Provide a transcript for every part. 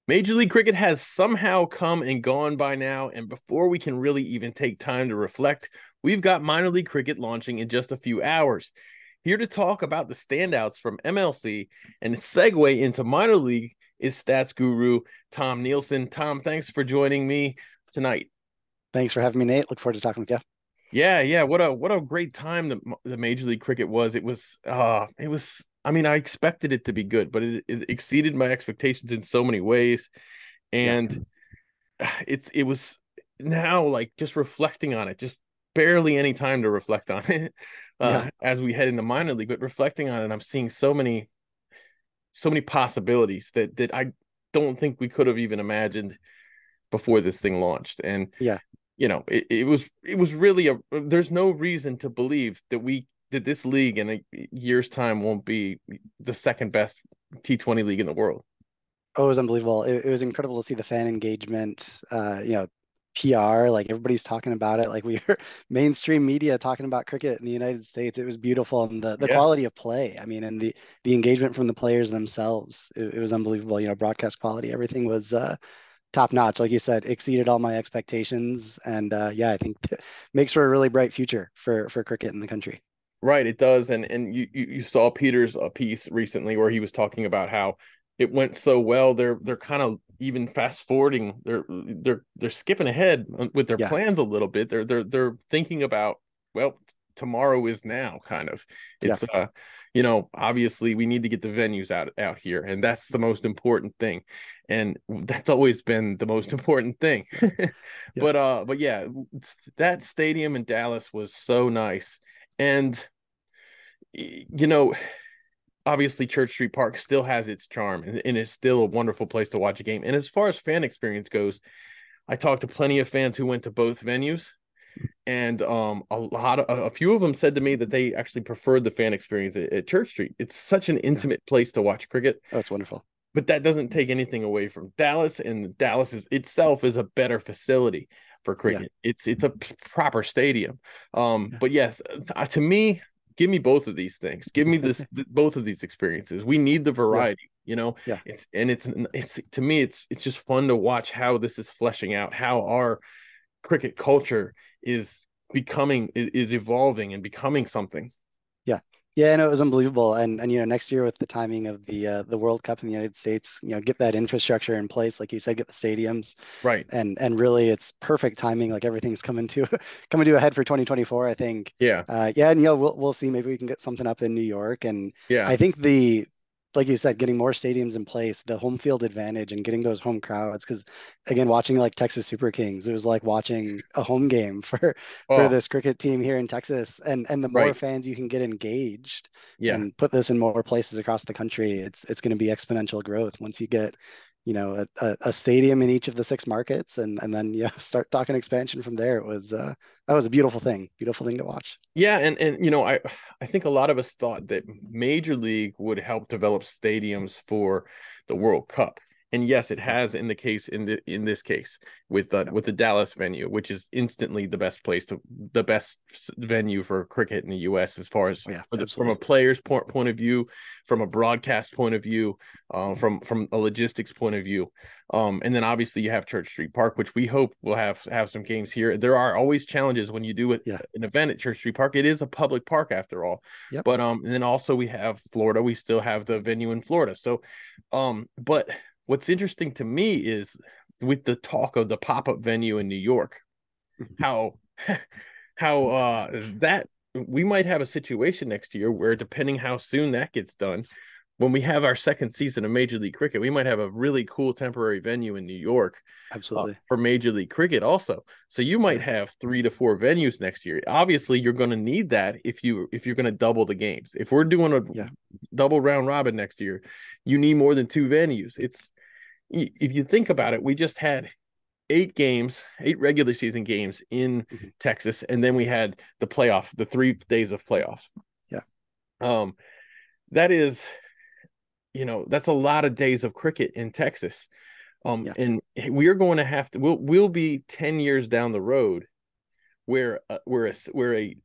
Major League Cricket has somehow come and gone by now, and before we can really even take time to reflect, we've got minor league cricket launching in just a few hours. Here to talk about the standouts from MLC and segue into minor league is stats guru Tom Nielsen. Tom, thanks for joining me tonight. Thanks for having me, Nate. Look forward to talking with you. Yeah. What a great time the Major League Cricket was. It was. I mean, I expected it to be good, but it exceeded my expectations in so many ways. Yeah, And it was now like just reflecting on it, just barely any time to reflect on it yeah, as we head into minor league, but reflecting on it, I'm seeing so many possibilities that I don't think we could have even imagined before this thing launched. And yeah. it was really there's no reason to believe that this league in a year's time won't be the second best T20 league in the world. Oh, it was unbelievable. It was incredible to see the fan engagement. PR, like everybody's talking about it. Like we were mainstream media talking about cricket in the United States. It was beautiful, and the Yeah. quality of play. I mean, and the engagement from the players themselves. It was unbelievable. Broadcast quality, everything was top notch. Like you said, exceeded all my expectations, and yeah, I think makes for a really bright future for cricket in the country. Right, it does, and you saw Peter's piece recently where he was talking about how it went so well. They're kind of even fast forwarding. They're skipping ahead with their Yeah, plans a little bit. They're thinking about, well, tomorrow is now, kind of. yeah, It's obviously we need to get the venues out here, and that's the most important thing, and that's always been the most important thing. yeah, yeah. But yeah, that stadium in Dallas was so nice. And you know, obviously Church Street Park still has its charm and is still a wonderful place to watch a game. And as far as fan experience goes, I talked to plenty of fans who went to both venues, and a few of them said to me that they actually preferred the fan experience at Church Street. It's such an Yeah. intimate place to watch cricket, Oh, it's wonderful. but that doesn't take anything away from Dallas, and Dallas itself is a better facility for Yeah, cricket. It's a proper stadium. yeah, But yes, to me, give me both of these things. Give me both of these experiences. We need the yeah, variety. You know, yeah. it's to me, it's just fun to watch how this is fleshing out, how our cricket culture is evolving and becoming something. Yeah. Yeah, no, it was unbelievable. And next year with the timing of the World Cup in the United States, get that infrastructure in place, like you said, get the stadiums Right. and really it's perfect timing. Like everything's coming to coming to a head for 2024, I think. Yeah. Yeah, and we'll see. Maybe we can get something up in New York. And Yeah. I think the like you said, getting more stadiums in place, the home field advantage and getting those home crowds. Because again, watching like Texas Super Kings, it was like watching a home game for Oh, this cricket team here in Texas. And the more right. fans you can get engaged Yeah. and put this in more places across the country, it's going to be exponential growth once you get, a stadium in each of the six markets, and then start talking expansion from there. It was that was a beautiful thing to watch. Yeah, and I think a lot of us thought that Major League would help develop stadiums for the World Cup. And yes, it Yeah, has in this case yeah, with the Dallas venue, which is instantly the best venue for cricket in the US as far as oh yeah, from a absolutely. player's point of view, from a broadcast point of view, from a logistics point of view. And then obviously you have Church Street Park, which we hope will have some games here. There are always challenges when you do Yeah, an event at Church Street Park. It is a public park after all. yep, But and then also we have Florida. We still have the venue in Florida. So but what's interesting to me is with the talk of the pop-up venue in New York, how how that we might have a situation next year where depending how soon that gets done, when we have our second season of Major League Cricket, we might have a really cool temporary venue in New York absolutely. for Major League Cricket also. So you might Yeah, have 3 to 4 venues next year. Obviously, you're going to need that if you're going to double the games. If we're doing a yeah, double round robin next year, you need more than 2 venues. It's if you think about it, we just had 8 games, 8 regular season games in mhm, Texas, and then we had the 3 days of playoffs. yeah, Um, that is, that's a lot of days of cricket in Texas. yeah, And we're going to have to. We'll be 10 years down the road where a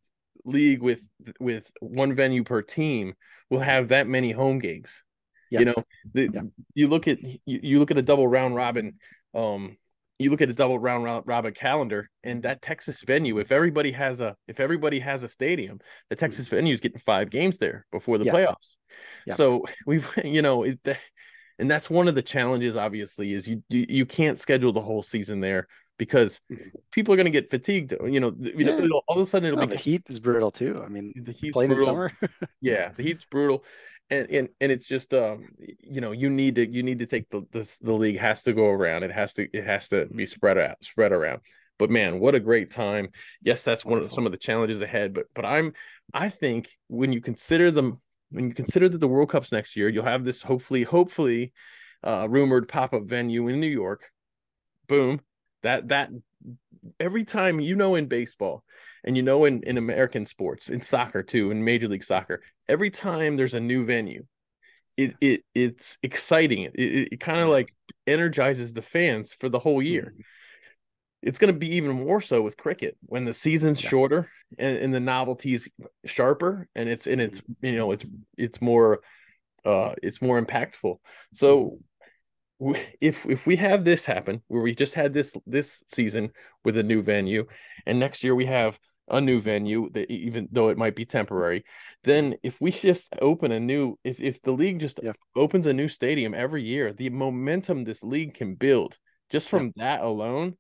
league with one venue per team will have that many home games. Yeah. You know, Yeah. you look at a double round robin, um, you look at a robin calendar, and that Texas venue, if everybody has a stadium, the Mhm. Texas venue is getting 5 games there before the Yeah. playoffs. Yeah. So we've and that's one of the challenges. Obviously, is you can't schedule the whole season there because Mhm. people are going to get fatigued. Yeah. All of a sudden it'll Oh, the become heat is brutal too. I mean, the heat's playing in brutal. summer. Yeah, the heat's brutal, and it's just you need to take the league has to go around. It has to be spread around. But man, what a great time! Yes, that's one of Wonderful. some of the challenges ahead. But I think when you consider that the World Cup's next year, you'll have this hopefully rumored pop up venue in New York. Boom, that every time in baseball and in American sports, in soccer too, in Major League Soccer, every time there's a new venue, it's exciting. It kind of Yeah. like energizes the fans for the whole year. Mhm. It's going to be even more so with cricket when the season's Yeah. shorter and the novelty's sharper, and Mhm. it's more impactful. Mhm. So if we have this happen where we just had this season with a new venue, and next year we have a new venue that even though it might be temporary, then if we just open a new if the league just Yeah. opens a new stadium every year, the momentum this league can build just Yeah. from that alone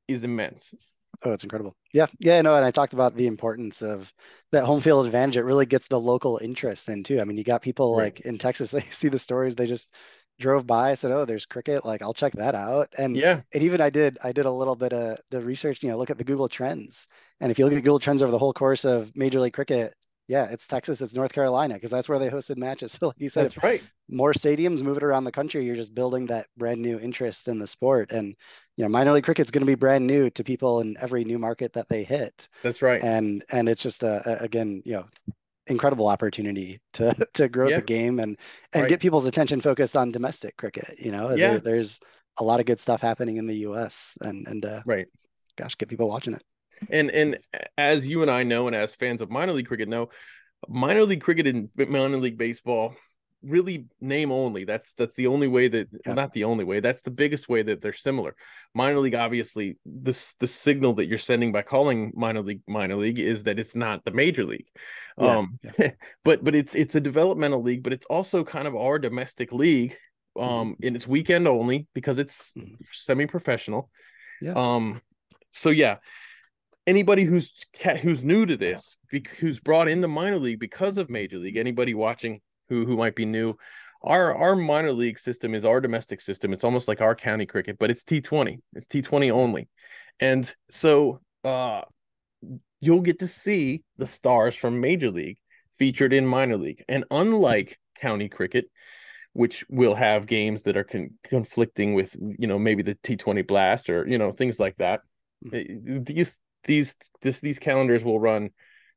is immense. Oh, it's incredible. Yeah. Yeah. No, and I talked about the importance of that home field advantage. It really gets the local interest in too. I mean, you got people Right. like in Texas, they see the stories, they just drove by, said, "Oh, there's cricket. Like, I'll check that out." Yeah, And even I did a little bit of the research, look at the Google Trends. And if you look at Google Trends over the whole course of Major League Cricket, yeah, it's Texas, it's North Carolina, because that's where they hosted matches. So like you said, if that's right. more stadiums move it around the country, you're just building that brand new interest in the sport. And minor league cricket's going to be brand new to people in every new market that they hit. That's right. And it's just again, incredible opportunity to to grow the Yeah, game and right. get people's attention focused on domestic cricket. Yeah, There's a lot of good stuff happening in the US, and right. gosh, get people watching it. And as you and I know, and as fans of minor league cricket know, minor league cricket and minor league baseball really name only. That's the only way that, well, Yeah. not the only way, that's the biggest way that they're similar. Minor league, obviously, the signal that you're sending by calling minor league is that it's not the major league. Yeah. um Yeah. but it's a developmental league, but it's also kind of our domestic league, Hmm. and it's weekend only because it's Hmm. semi-professional. Yeah. um so yeah, anybody who's new to this, who's brought into minor league because of major league, anybody watching who might be new, our minor league system is our domestic system. It's almost like our county cricket, but it's T20. It's T20 only. And so you'll get to see the stars from major league featured in minor league. And unlike county cricket, which will have games that are conflicting with maybe the T20 blast or things like that, Hmm. eh, these calendars will run.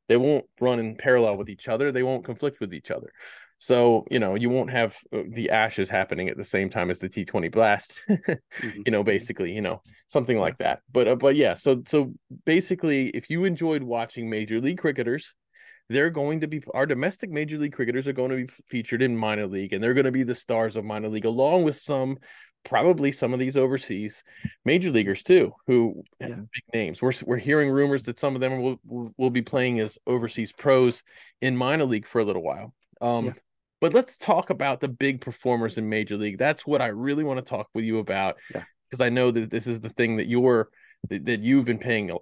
They won't run in parallel with each other. They won't conflict with each other. So you won't have the Ashes happening at the same time as the T20 blast. Hmm. Hmm. Basically, something Yeah. like that. But yeah, so basically, if you enjoyed watching major league cricketers, they're going to be our domestic major league cricketers are going to be featured in minor league, and they're going to be the stars of minor league, along with probably some of these overseas major leaguers too, who have Yeah. big names. We're hearing rumors that some of them will be playing as overseas pros in minor league for a little while. Yeah. But let's talk about the big performers in major league. That's what I really want to talk with you about, Yeah. because I know that this is the thing that you've been paying a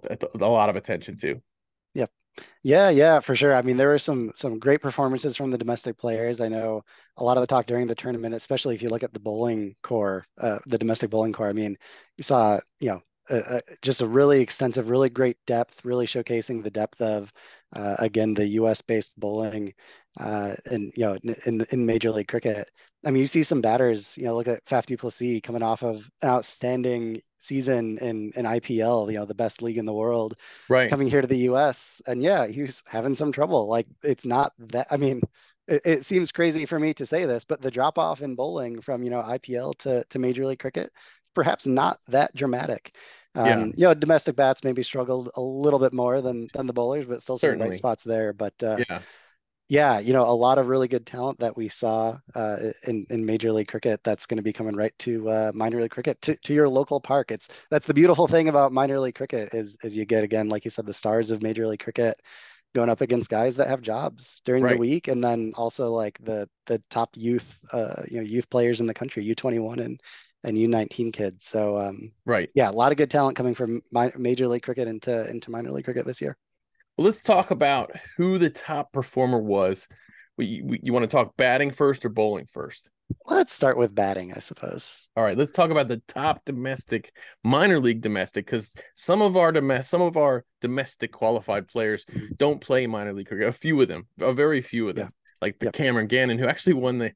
lot of attention to. Yeah. Yeah, yeah, for sure. I mean, there were some great performances from the domestic players. I know a lot of the talk during the tournament, especially if you look at the bowling core, the domestic bowling core. I mean, you saw, just a really extensive, really great depth, really showcasing the depth of, again, the U.S. based bowling, and in Major League Cricket. I mean, you see some batters. Look at Faf du Plessis coming off of an outstanding season in IPL, the best league in the world, Right. coming here to the US. And yeah, he was having some trouble. Like, it's not that, I mean, it seems crazy for me to say this, but the drop off in bowling from, IPL to Major League Cricket, perhaps not that dramatic. Yeah, Domestic bats maybe struggled a little bit more than the bowlers, but still some bright certainly. spots there. But Yeah. Yeah, a lot of really good talent that we saw in Major League Cricket that's going to be coming right to minor league cricket to your local park. That's the beautiful thing about minor league cricket is you get, again, like you said, the stars of Major League Cricket going up against guys that have jobs during the Right, week, and then also like the top youth youth players in the country, U21 and U19 kids. So right. yeah, a lot of good talent coming from Major League Cricket into minor league cricket this year. Well, let's talk about who the top performer was. You want to talk batting first or bowling first? Let's start with batting, I suppose. All right, let's talk about the top domestic, minor league domestic, because some of our domestic qualified players Mhm. don't play minor league cricket. A few of them, a very few of Yeah. them, like the Yep. Cameron Gannon, who actually won the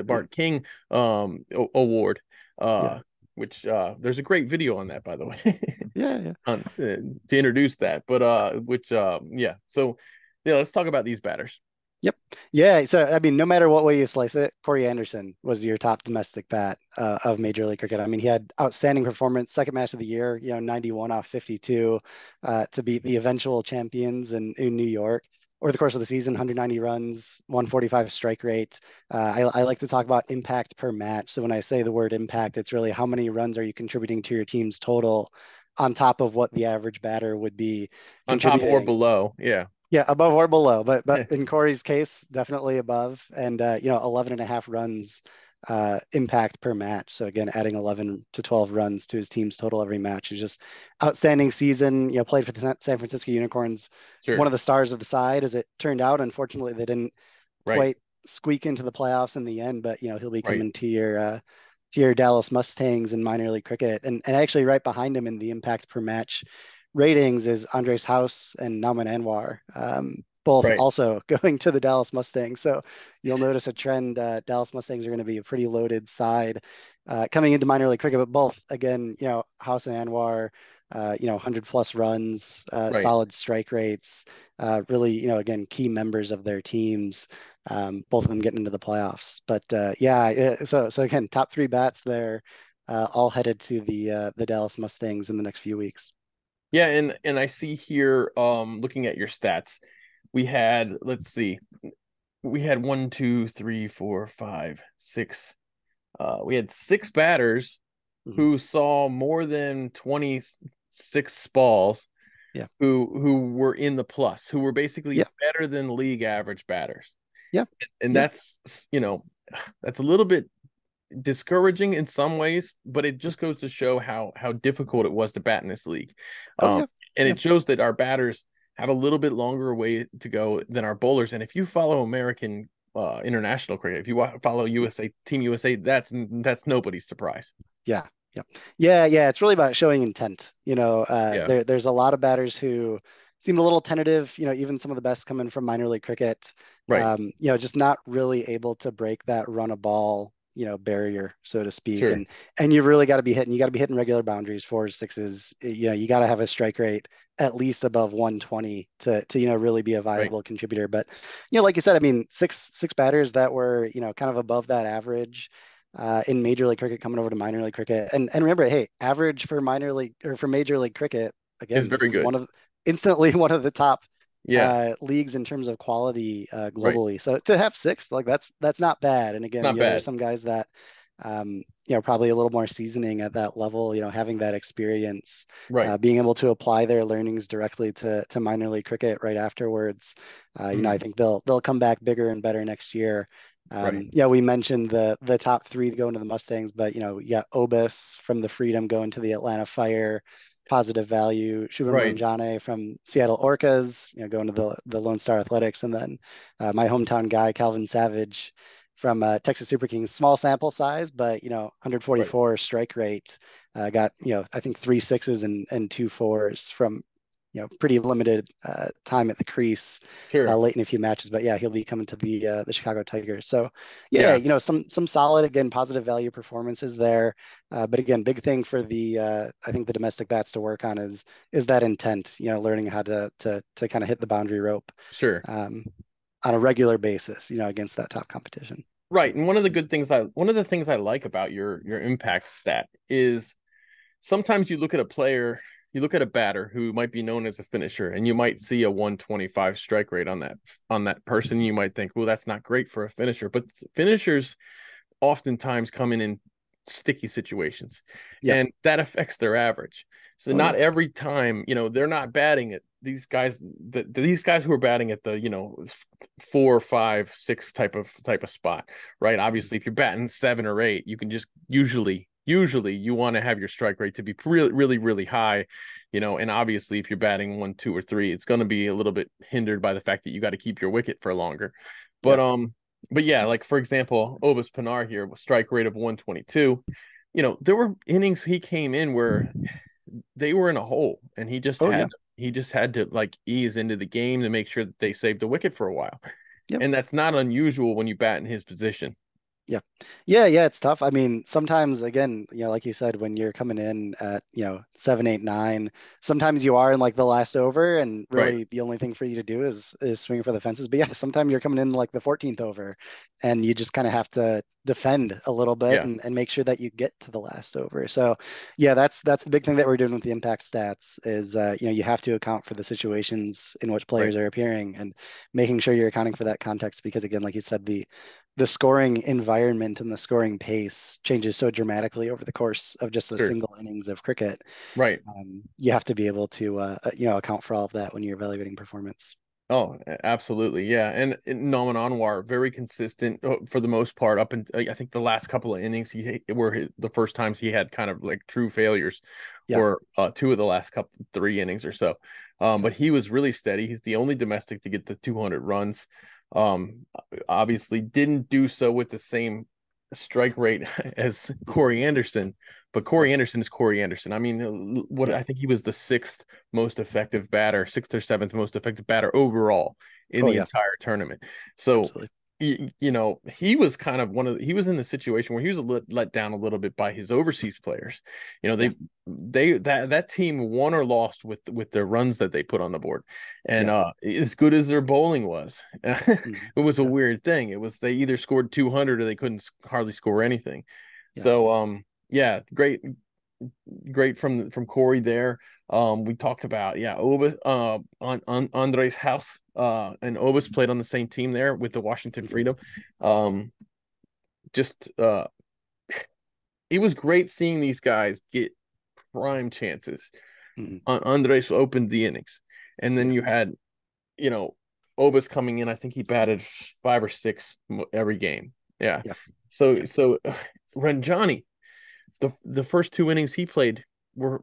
Bart King award. Yeah. Which there's a great video on that, by the way, Yeah. Yeah. to introduce that. But which yeah, so yeah, let's talk about these batters. Yep. Yeah. So, I mean, no matter what way you slice it, Corey Anderson was your top domestic bat of Major League Cricket. I mean, he had outstanding performance, second match of the year, 91 off 52 to beat the eventual champions in New York. Over the course of the season, 190 runs, 145 strike rate. I like to talk about impact per match. So when I say the word impact, it's really how many runs are you contributing to your team's total on top of what the average batter would be On top or contributing. below. Yeah. Yeah, above or below, but in Corey's case, definitely above. And 11 and a half runs impact per match. So again, adding 11 to 12 runs to his team's total every match is just outstanding season. Played for the San Francisco Unicorns, one Sure. of the stars of the side, as it turned out. Unfortunately, they didn't Right. quite squeak into the playoffs in the end, but he'll be Right. coming to your Dallas Mustangs in minor league cricket. And actually right behind him in the impact per match ratings is Andres House and Nauman Anwar, both Right. also going to the Dallas Mustangs. So you'll notice a trend. Dallas Mustangs are going to be a pretty loaded side coming into minor league cricket, but both, again, House and Anwar, 100 plus runs, Right. solid strike rates, really, again, key members of their teams. Both of them getting into the playoffs. But yeah, so again, top three bats there, all headed to the Dallas Mustangs in the next few weeks. Yeah, and I see here, looking at your stats, we had, let's see, we had one, two, three, four, five, six. We had six batters Mhm. who saw more than 26 balls, Yeah, who were in the plus, who were basically yeah, better than league average batters. yeah, And yeah, that's a little bit discouraging in some ways, but it just goes to show how difficult it was to bat in this league. oh Um, yeah, and yeah, it shows that our batters have a little bit longer way to go than our bowlers. And if you follow American international cricket, if you follow yeah, USA Team USA, that's nobody's surprise. yeah, yeah, yeah, yeah. It's really about showing intent. Yeah, There's a lot of batters who seem a little tentative. Even some of the best coming from minor league cricket. right. Just not really able to break that run a ball, barrier, so to speak. Sure. And you've really got to be hitting. You got to be hitting regular boundaries, fours, sixes. You got to have a strike rate at least above 120 to really be a Right. viable contributor. But like you said, I mean, six batters that were kind of above that average in Major League Cricket coming over to minor league cricket. And remember, hey, average for minor league or for Major League Cricket, It's again, this very is good. instantly one of the top Yeah. leagues in terms of quality Right. globally. So to have six, like that's not bad. And It's again, not there's bad. some guys that probably a little more seasoning at that level, having that experience, Right. being able to apply their learnings directly to minor league cricket right afterwards. I Mm, think they'll come back bigger and better next year. right. Yeah, we mentioned the top three going to the Mustangs, but yeah, Obis from the Freedom going to the Atlanta Fire, positive value. Shubham Right. Ranjane from Seattle Orcas, going to the Lone Star Athletics, and then my hometown guy Calvin Savage from Texas Super Kings. Small sample size, but Right. 144 strike rate. Got I think three sixes and two fours from pretty limited time at the crease Sure. late in a few matches. But yeah, he'll be coming to the Chicago Tigers. So yeah, Yeah. some solid, again, positive value performances there. But again, big thing for the I think the domestic bats to work on is that intent. Learning how to kind of hit the boundary rope Sure. um, on a regular basis. Against that top competition. Right. And one of the things I like about your impact stat is sometimes you look at a player you look at a batter who might be known as a finisher, and you might see a 125 strike rate on that person. You might think, well, that's not great for a finisher, but finishers oftentimes come in sticky situations, Yeah. and that affects their average. So Oh yeah. not every time, they're not batting at these guys. These guys who are batting at the 4, 5, 6 type of spot, right? Obviously, if you're batting 7 or 8, you can just usually you want to have your strike rate to be really, really, really high, and obviously if you're batting 1, 2, or 3, it's going to be a little bit hindered by the fact that you got to keep your wicket for longer. But Yeah. but yeah, like for example, Obus Pinar here with strike rate of 122. There were innings he came in where they were in a hole, and Oh yeah. he just had to like ease into the game to make sure that they saved the wicket for a while. Yep. And that's not unusual when you bat in his position. Yeah. Yeah, it's tough. I mean, sometimes again, like you said, when you're coming in at, 7, 8, 9, sometimes you are in like the last over and Right. really the only thing for you to do is swing for the fences. But yeah, sometimes you're coming in like the 14th over and you just kind of have to defend a little bit Yeah. and make sure that you get to the last over. So yeah, that's the big thing that we're doing with the impact stats is you have to account for the situations in which Right. players are appearing and making sure you're accounting for that context because again, like you said, the scoring environment and the scoring pace changes so dramatically over the course of just a Sure. single innings of cricket. Right. You have to be able to, account for all of that when you're evaluating performance. Oh, absolutely. Yeah. And Norman Anwar, very consistent for the most part, up in I think the last couple of innings the first times he had kind of like true failures Yeah. were 2 of the last 3 innings or so. But he was really steady. He's the only domestic to get the 200 runs. Um, Obviously didn't do so with the same strike rate as Corey Anderson, but Corey Anderson is Corey Anderson. I mean, what Yeah. I think he was the 6th most effective batter, 6th or 7th most effective batter overall in Oh the yeah. entire tournament. So, Absolutely. he was kind of he was in a situation where he was let down a little bit by his overseas players. Yeah. That team won or lost with their runs that they put on the board, and Yeah. as good as their bowling was, Mhm. it was a Yeah. weird thing. It was they either scored 200 or they couldn't hardly score anything. Yeah. So yeah, great from Corey there. We talked about Obus on Andre's house. And Obus played on the same team there with the Washington Mhm. Freedom. Um, just It was great seeing these guys get prime chances. Mhm. Andres opened the innings, and then Yeah. you had you know Obus coming in. I think he batted 5 or 6 every game. Yeah. Yeah. So Yeah. Ranjani, the first 2 innings he played were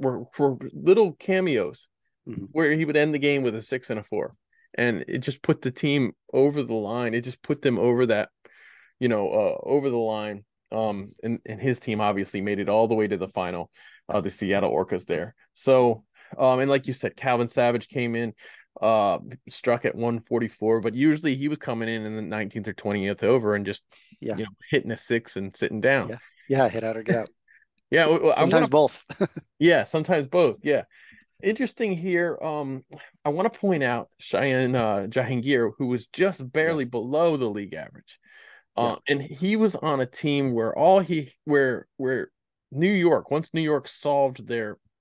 little cameos Mhm. where he would end the game with a 6 and a 4, and it just put the team over the line. It just put them over that, over the line. And his team obviously made it all the way to the final, the Seattle Orcas there. So, and like you said, Calvin Savage came in, struck at 144, but usually he was coming in the 19th or 20th over and just, Yeah. hitting a 6 and sitting down. Yeah. Yeah. Hit out or get out. Yeah, I want Sometimes to. both. Yeah, sometimes both. Yeah, interesting here. I want to point out Cheyenne Jahangir, who was just Yeah. barely below the league average. Yeah. And he was on a team where where New York, once New York solved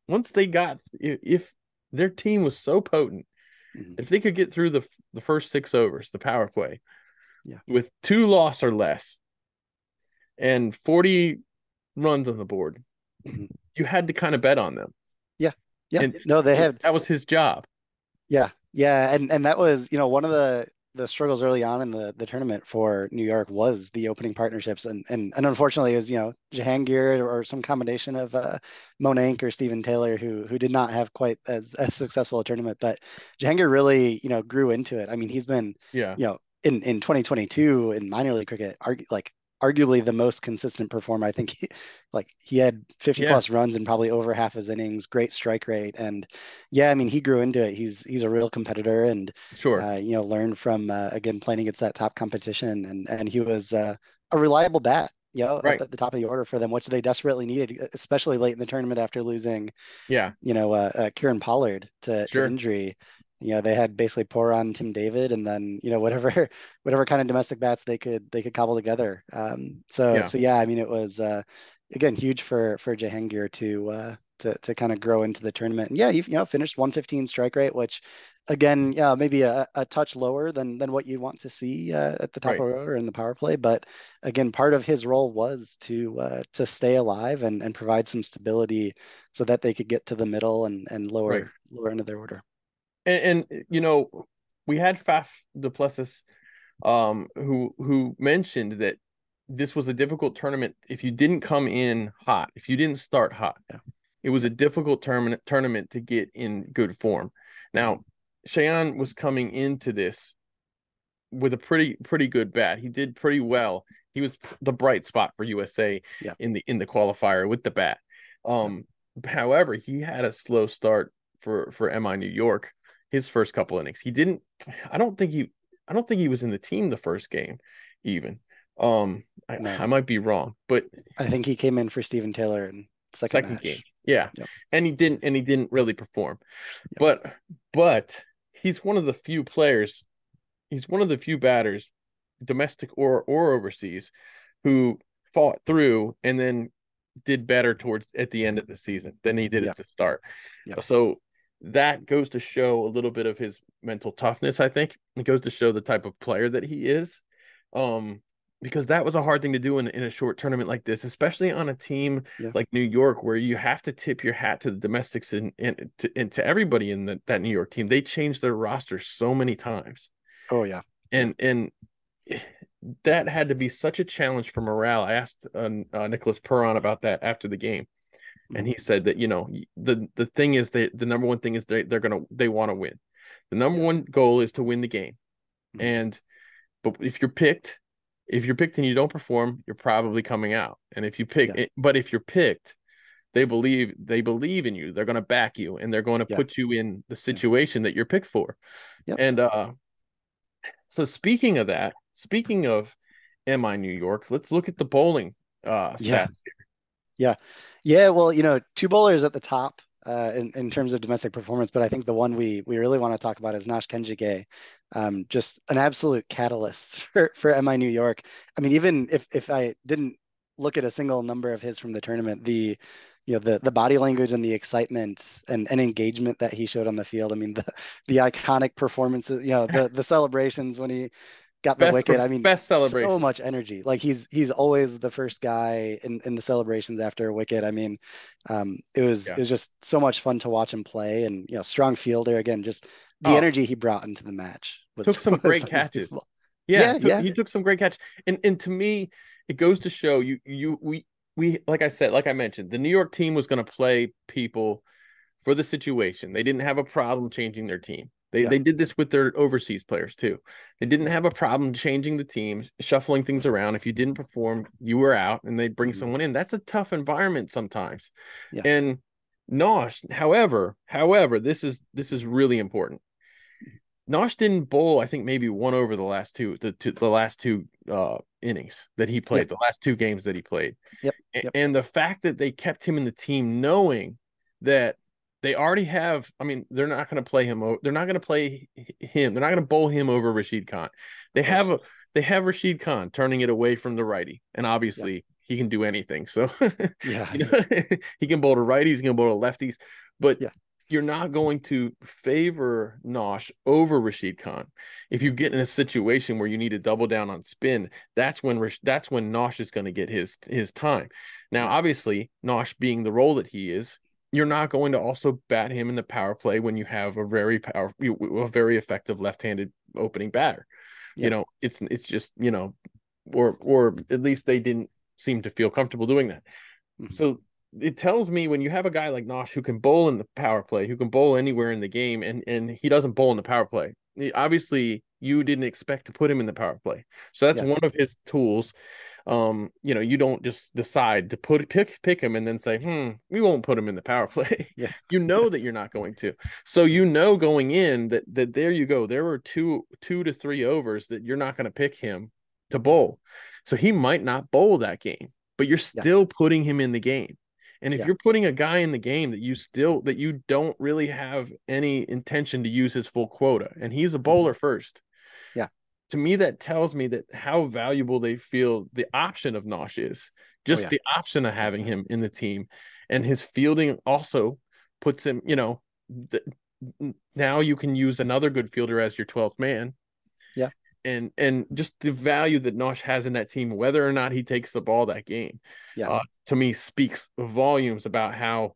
once they got, if their team was so potent, Mhm. if they could get through the first 6 overs, the power play, Yeah. with 2 loss or less and 40 runs on the board, Mhm. you had to kind of bet on them. Yeah. Yeah. And No, they have. that was his job. Yeah, yeah, and that was, one of the struggles early on in the tournament for New York was the opening partnerships, and unfortunately, is Jahangir or some combination of Monank or Stephen Taylor who did not have quite as successful a tournament, but Jahangir really grew into it. I mean, he's been Yeah. In 2022 in minor league cricket, arguably the most consistent performer. I think he had 50 Yeah. plus runs in probably over half his innings, great strike rate. And yeah, I mean, he grew into it. He's a real competitor and, Sure. learned from, again, playing against that top competition. And he was a reliable bat, up Right. at the top of the order for them, which they desperately needed, especially late in the tournament after losing, Yeah. Kieran Pollard to Sure. injury. They had basically pour on Tim David and then, whatever kind of domestic bats they could cobble together. So Yeah. so yeah, I mean, it was again huge for Jahangir to to kind of grow into the tournament. And yeah, he finished 115 strike rate, which again, yeah, maybe a touch lower than what you want to see at the top Right. of the order in the power play. But again, part of his role was to stay alive and provide some stability so that they could get to the middle and Right. lower end of their order. And we had Faf Duplessis who mentioned that this was a difficult tournament if you didn't come in hot, if you didn't start hot. Yeah. It was a difficult tournament to get in good form. Now, Cheyenne was coming into this with a pretty good bat. He did pretty well. He was the bright spot for USA Yeah. in the qualifier with the bat. However, he had a slow start for MI New York. His first couple innings, he didn't. I don't think he was in the team the first game, even. No. I might be wrong, but I think he came in for Stephen Taylor in second second game, match. yeah, Yep. and he didn't really perform. Yep. But he's one of the few players. He's one of the few batters, domestic or overseas, who fought through and then did better towards at the end of the season than he did Yep. at the start. Yep. So that goes to show a little bit of his mental toughness. I think it goes to show the type of player that he is. Because that was a hard thing to do in a short tournament like this, especially on a team like New York, where you have to tip your hat to the domestics and to everybody in that New York team. They changed their roster so many times. Oh yeah. And that had to be such a challenge for morale. I asked Nicholas Perron about that after the game, and he said that the thing is the number one thing is they want to win. The number one goal is to win the game, but if you're picked and you don't perform, you're probably coming out. And if you pick, but if you're picked, they believe in you. They're going to back you, and they're going to put you in the situation that you're picked for. And so speaking of MI New York, let's look at the bowling stats here. Yeah. Well, two bowlers at the top in terms of domestic performance, but I think the one we really want to talk about is Nash Kenjige. Just an absolute catalyst for MI New York. I mean, even if I didn't look at a single number of his from the tournament, the body language and the excitement and engagement that he showed on the field. I mean, the iconic performances, the celebrations when he got the wicket. I mean, best celebration. So much energy. Like he's always the first guy in the celebrations after a wicket. I mean, it was just so much fun to watch him play, and strong fielder again. Just the energy he brought into the match took some great catches. He took some great catches, and to me, it goes to show we like I mentioned, the New York team was going to play people for the situation. They didn't have a problem changing their team. They did this with their overseas players too. They didn't have a problem changing the team, shuffling things around. If you didn't perform, you were out, and they'd bring someone in. That's a tough environment sometimes. And Nosh, however, this is really important. Nosh didn't bowl, I think, maybe one over the last two innings that he played, the last two games that he played. And the fact that they kept him in the team, knowing that they already have, I mean, they're not going to play him. They're not going to play him. They're not going to bowl him over Rashid Khan. They have Rashid Khan turning it away from the righty, and obviously he can do anything. So he can bowl to righties, he can bowl to lefties, but you're not going to favor Nosh over Rashid Khan. If you get in a situation where you need to double down on spin, that's when Nosh is going to get his time. Now, obviously, Nosh being the role that he is, you're not going to also bat him in the power play when you have a very effective left-handed opening batter. It's just, or at least they didn't seem to feel comfortable doing that. So it tells me when you have a guy like Nosh who can bowl in the power play, who can bowl anywhere in the game, and he doesn't bowl in the power play. Obviously, you didn't expect to put him in the power play. So that's one of his tools. You don't just decide to pick him and then say, we won't put him in the power play. You know that you're not going to. So going in that there you go. There were two to three overs that you're not going to pick him to bowl. So he might not bowl that game, but you're still putting him in the game. And if you're putting a guy in the game that you don't really have any intention to use his full quota, and he's a bowler first. To me, that tells me that how valuable they feel the option of Nosh is, Oh just yeah. the option of having him in the team, and his fielding also puts him, th- now you can use another good fielder as your 12th man. Yeah. And just the value that Nosh has in that team, whether or not he takes the ball that game, Yeah. to me speaks volumes about how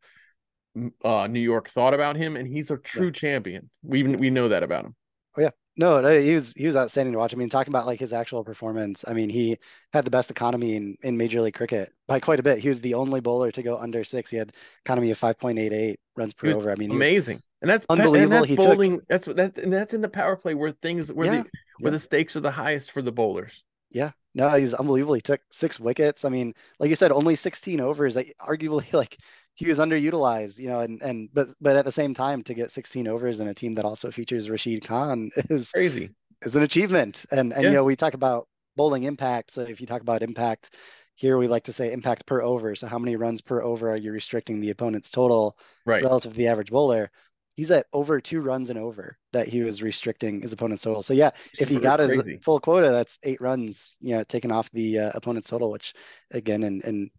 New York thought about him, and he's a Yeah. true champion. We Yeah. we know that about him. Oh yeah. No, no, he was outstanding to watch. I mean, talking about like his actual performance, I mean, he had the best economy in Major League Cricket by quite a bit. He was the only bowler to go under six. He had economy of 5.88 runs He per was over. I mean, he was amazing, and unbelievable. that's He took, bowling. That's in the power play where things yeah, where yeah, the stakes are the highest for the bowlers. yeah. No, he's unbelievable. He took 6 wickets. I mean, like you said, only 16 overs. Like, arguably, like he was underutilized, and but at the same time, to get 16 overs in a team that also features Rashid Khan Crazy. is an achievement. And Yeah, we talk about bowling impact. So if you talk about impact, here we like to say impact per over. So how many runs per over are you restricting the opponent's total right. relative to the average bowler? He's at over 2 runs and over that he was restricting his opponent's total. So yeah, if he It's got his crazy. full quota, that's 8 runs, taken off the opponent's total, which again, in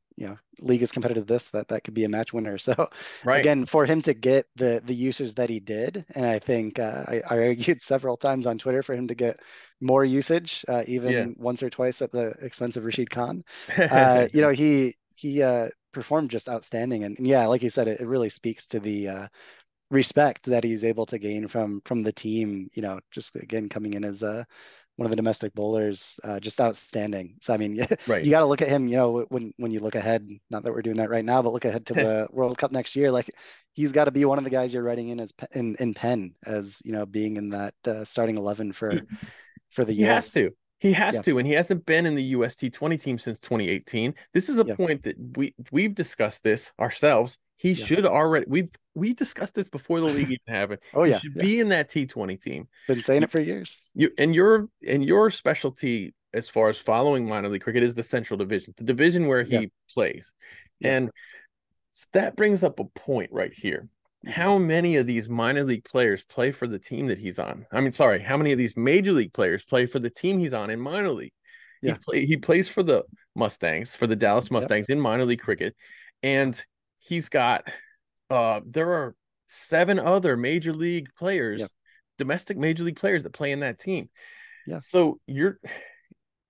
league is competitive that could be a match winner. So Right. again, for him to get the usage that he did, and I think I argued several times on Twitter for him to get more usage, Yeah. even once or twice at the expense of Rashid Khan. He performed just outstanding, and yeah, like you said, it really speaks to the respect that he's able to gain from the team. Just again coming in as one of the domestic bowlers, just outstanding. So I mean, you Right. got to look at him. When you look ahead, not that we're doing that right now, but look ahead to the World Cup next year. Like he's got to be one of the guys you're writing in as in pen as being in that starting 11 for the He has U.S. to. He has Yeah, to, and he hasn't been in the UST 20 team since 2018. This is a yeah, point that we've discussed this ourselves. He yeah. should already we discussed this before the league even happened. Oh He yeah, should yeah. be in that T20 team. Been saying You, it for years. your specialty as far as following minor league cricket is the Central Division, the division where Yeah, he plays. yeah. And that brings up a point right here. Mhm. How many of these minor league players play for the team that he's on? I mean, sorry, how many of these major league players play for the team he's on in minor league? Yeah, He plays for the Mustangs, for the Dallas yep, Mustangs in minor league cricket, and he's got there are 7 other major league yep, players, domestic major league players that play in that team. yeah. So you're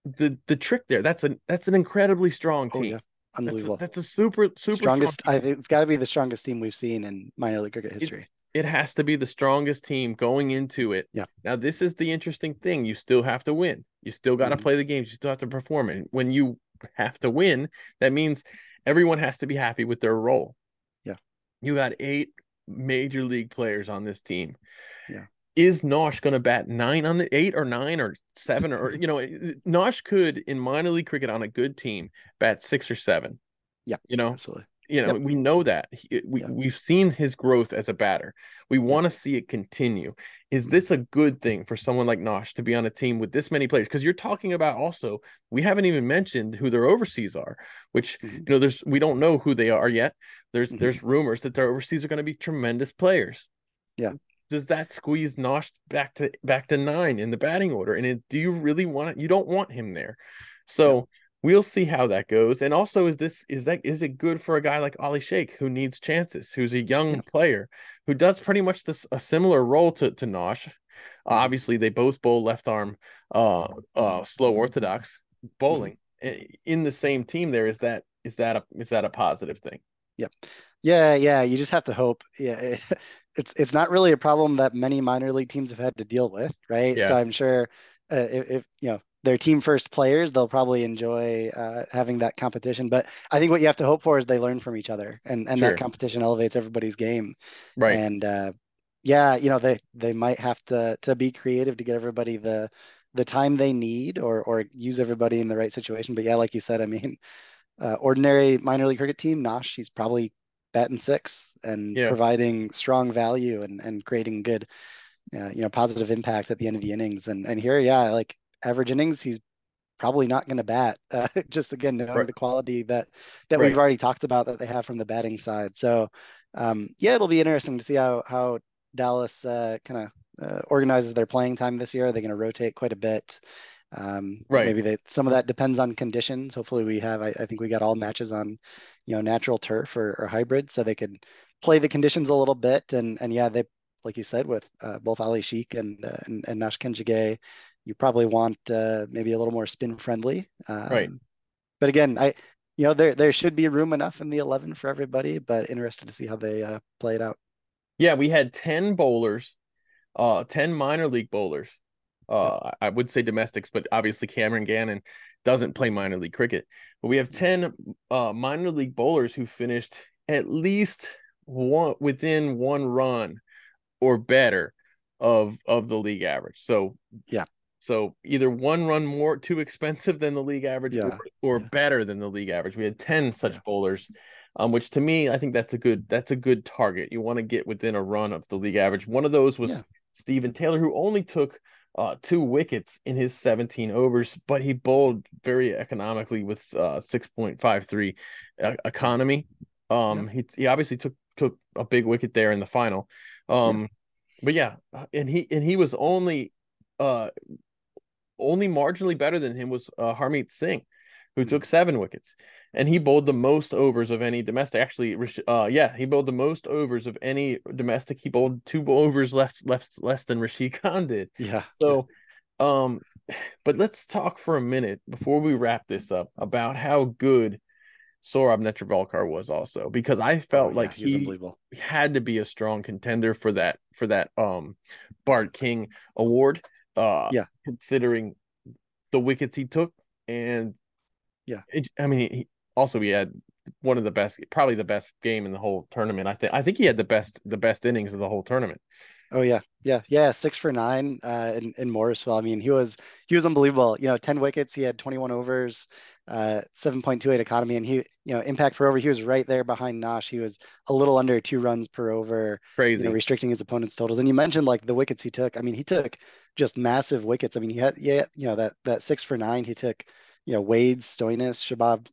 the trick there. That's an incredibly strong Oh team. yeah, unbelievable. That's a super strong Strongest. team. I think it's got to be the strongest team we've seen in minor league cricket It history. it has to be the strongest team going into it. Yeah. Now, this is the interesting thing. You still have to win. You still got to Hmm. play the games. You still have to perform. And when you have to win, that means everyone has to be happy with their role. Yeah. You got 8 major league players on this team. Yeah. Is Nosh going to bat 9 on the 8 or 9 or 7 or Nosh could in minor league cricket on a good team bat 6 or 7. Yeah. You know, Absolutely. Yep. we know that Yeah. we've seen his growth as a batter. We Yeah. want to see it continue. Is Mhm. this a good thing for someone like Nosh to be on a team with this many players? Because you're talking about also, we haven't even mentioned who their overseas are, which Mhm. we don't know who they are yet. Mhm. There's rumors that their overseas are going to be tremendous players. Yeah. Does that squeeze Nosh back to 9 in the batting order? And do you really want it? You don't want him there. Yeah. So we'll see how that goes. And also, is it good for a guy like Ali Sheikh who needs chances, who's a Yeah. young player who does pretty much a similar role to Nosh? Mhm. Obviously, they both bowl left arm, slow orthodox Mhm. bowling in the same team. There is that a positive thing? Yep. Yeah. Yeah. You just have to hope. Yeah. It's not really a problem that many minor league teams have had to deal with, right? So Yeah, I'm sure if they're team first players, they'll probably enjoy having that competition. But I think what you have to hope for is they learn from each other, and that sure, competition elevates everybody's game. right, And yeah, they might have to be creative to get everybody the time they need, or use everybody in the right situation. But yeah, like you said, I mean, ordinary minor league cricket team, Nosh, he's probably batting six and yeah, providing strong value and creating good, positive impact at the end of the innings. And here, yeah, like average innings, he's probably not going to bat. Just again, knowing right, the quality that we've right. already talked about that they have from the batting side. So, yeah, it'll be interesting to see how Dallas kind of organizes their playing time this year. Are they going to rotate quite a bit? Right. Maybe some of that depends on conditions. Hopefully we have, I think we got all matches on, natural turf or hybrid, so they could play the conditions a little bit. And yeah, they, like you said, with both Ali Sheik and Nash Kenjige, you probably want maybe a little more spin friendly. Right. But again, there should be room enough in the 11 for everybody, but interested to see how they play it out. Yeah, we had 10 bowlers, 10 minor league bowlers. Yep. I would say domestics, but obviously Cameron Gannon doesn't play minor league cricket. But we have 10 minor league bowlers who finished at least within one run or better of the league average. So Yeah. so either one run more too expensive than the league average, Yeah. or Yeah. better than the league average. We had 10 Yeah. such bowlers, which to me, I think that's a good target. You want to get within a run of the league average. One of those was Yeah. Stephen Taylor, who only took 2 wickets in his 17 overs, but he bowled very economically with 6.53 economy. Yeah. He obviously took a big wicket there in the final. Yeah. But yeah, and he was uh only marginally better than him was Harmeet Singh, who Mhm. took 7 wickets, and he bowled the most overs of any domestic. Actually, yeah, he bowled the most overs of any domestic. He bowled 2 overs less than Rashid Khan did. Yeah. Yeah. So, um, but let's talk for a minute before we wrap this up about how good Saurabh Netravalkar was also, because I Oh felt yeah, like he was he unbelievable. had to be a strong contender for that Bart King award, Yeah. considering the wickets he took. And Yeah. I mean, he had one of the best, probably the best game in the whole tournament. I think he had the best innings of the whole tournament. Oh yeah, yeah, yeah. 6 for 9 in Morrisville. I mean, he was unbelievable. 10 wickets. He had 21 overs, 7.28 economy, and impact per over. He was right there behind Nosh. He was a little under 2 runs per over. Crazy. Restricting his opponent's totals. And you mentioned like the wickets he took. I mean, he took just massive wickets. I mean, he had that 6 for 9. He took Wade, Stoinis,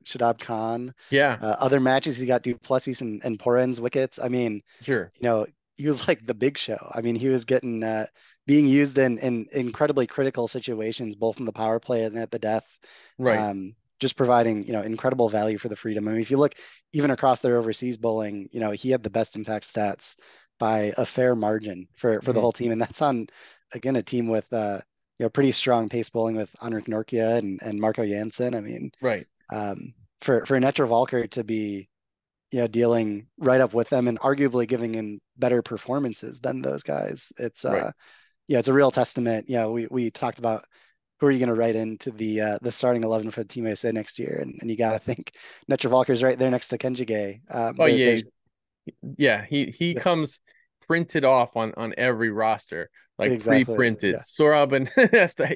Shadab Khan. Yeah, Other matches he got Duplessis and Poren's wickets. I mean, sure. you know, he was like the big show. I mean, he was getting being used in incredibly critical situations, both in the power play and at the death, Right. just providing incredible value for the Freedom. I mean, if you look even across their overseas bowling, he had the best impact stats by a fair margin for the Mhm. whole team, and that's on again a team with pretty strong pace bowling with Anrik Norkia and Marco Jansen. I mean, Right. for Netra Valker to be dealing right up with them and arguably giving in better performances than those guys. Right. It's a real testament. We talked about who are you going to write into the starting 11 for the Team USA next year, and you got to think Netravalkar's right there next to Kenjige. Oh yeah, There's yeah. He yeah, comes printed off on every roster, like exactly, pre-printed. yeah, Sorab and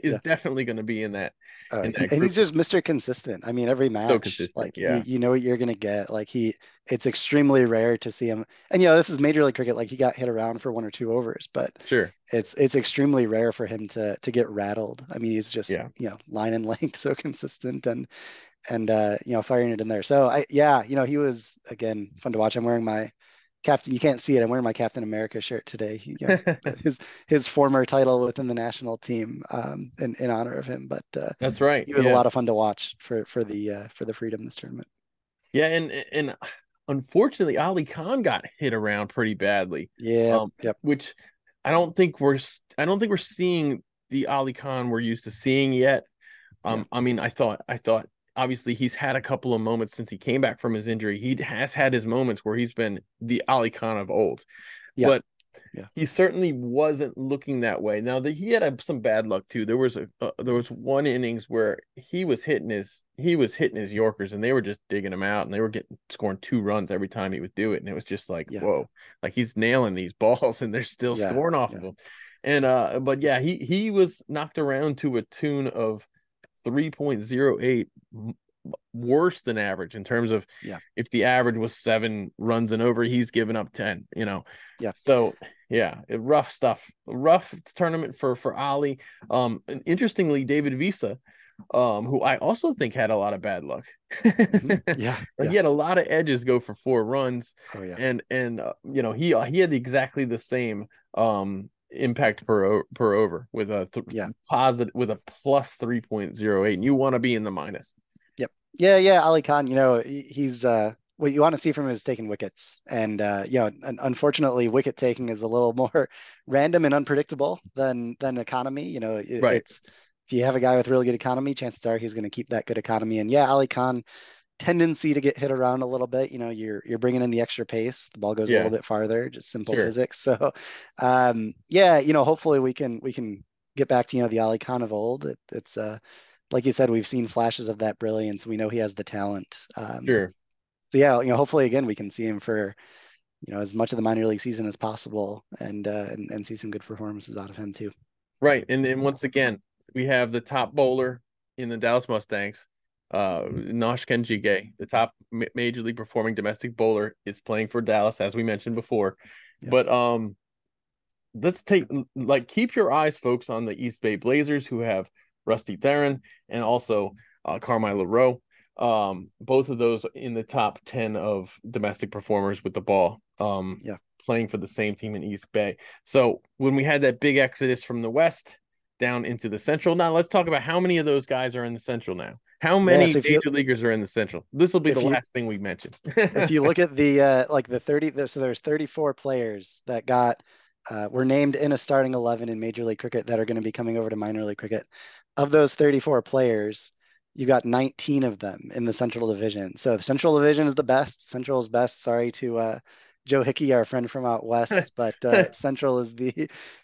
is yeah. definitely going to be in that And group. he's just Mr. Consistent. I mean, every So match, consistent. like Yeah, you know what you're gonna get. Like it's extremely rare to see him. And this is Major League Cricket. Like he got hit around for 1 or 2 overs, but sure. it's extremely rare for him to get rattled. I mean, he's just Yeah. line and length so consistent and firing it in there. So he was again fun to watch. I'm wearing my Captain. You can't see it. I'm wearing my Captain America shirt today. His former title within the national team in honor of him. But That's right. he was a Yeah. lot of fun to watch for the Freedom this tournament. Yeah, and unfortunately Ali Khan got hit around pretty badly. Yeah, yep, Which I don't think we're seeing the Ali Khan we're used to seeing yet. yeah, I mean, I thought obviously he's had a couple of moments since he came back from his injury. He has had his moments where he's been the Ali Khan of old, yeah, but yeah, he certainly wasn't looking that way. Now that he had some bad luck too. There was one innings where he was hitting his Yorkers and they were just digging him out and they were scoring 2 runs every time he would do it, and it was just like yeah, whoa, like he's nailing these balls and they're still yeah, scoring off of yeah, him. And but yeah, he was knocked around to a tune of 3.08, worse than average in terms of, yeah, if the average was 7 runs and over, he's given up 10. yeah. So yeah, rough stuff, rough tournament for Ali. And interestingly, David Visa, who I also think had a lot of bad luck. Yeah, Like he yeah. had a lot of edges go for 4 runs, Oh yeah, and he had exactly the same impact per over with a Yeah. positive with a plus 3.08, and you want to be in the minus. Yep. Yeah. Ali Khan, he's what you want to see from him is taking wickets. And unfortunately, wicket taking is a little more random and unpredictable than economy. Right. It's if you have a guy with really good economy, chances are he's going to keep that good economy. And yeah, Ali Khan tendency to get hit around a little bit. You're bringing in the extra pace. The ball goes a little Yeah. bit farther, just simple Sure. physics. So, yeah, hopefully we can get back to the Ali Khan of old. It's like you said, we've seen flashes of that brilliance. We know he has the talent. Sure. So yeah, hopefully again we can see him for as much of the minor league season as possible, and see some good performances out of him too. Right. And once again, we have the top bowler in the Dallas Mustangs, Nosh Kenjige, the top major league performing domestic bowler, is playing for Dallas, as we mentioned before. Yeah. But let's keep your eyes, folks, on the East Bay Blazers, who have Rusty Theron and also Carmelo Rowe. Both of those in the top 10 of domestic performers with the ball. Yeah. Playing for the same team in East Bay. So when we had that big exodus from the West down into the Central, now let's talk about how many of those guys are in the Central now. How Yeah. many So if you major leaguers are in the Central? This will be the if you last thing we mention. if you look at the like the 30 so there's 34 players that got were named in a starting 11 in Major League Cricket that are going to be coming over to minor league cricket. Of those 34 players, you got 19 of them in the Central Division. So the Central Division is the best. Central is best. Sorry to Joe Hickey, our friend from out west, but Central is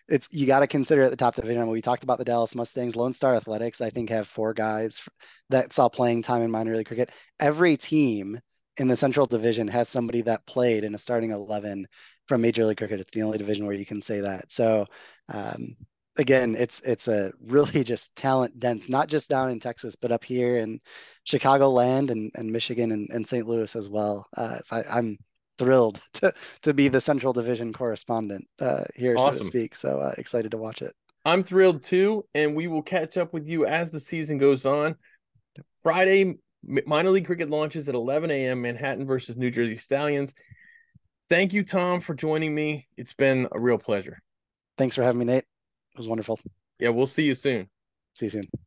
it's you got to consider it the top division. I mean, we talked about the Dallas Mustangs. Lone Star Athletics, I think, have 4 guys that saw playing time in minor league cricket. Every team in the Central Division has somebody that played in a starting 11 from Major League Cricket. It's the only division where you can say that. So, again, it's a really just talent dense, not just down in Texas, but up here in Chicagoland and Michigan and St. Louis as well. So I'm thrilled to be the Central Division correspondent here, so to Awesome. speak. So excited to watch it. I'm thrilled too, and we will catch up with you as the season goes on. Friday, minor league cricket launches at 11 a.m. Manhattan versus New Jersey Stallions. Thank you, Tom, for joining me. It's been a real pleasure. Thanks for having me, Nate. It was wonderful. Yeah, we'll see you soon. See you soon.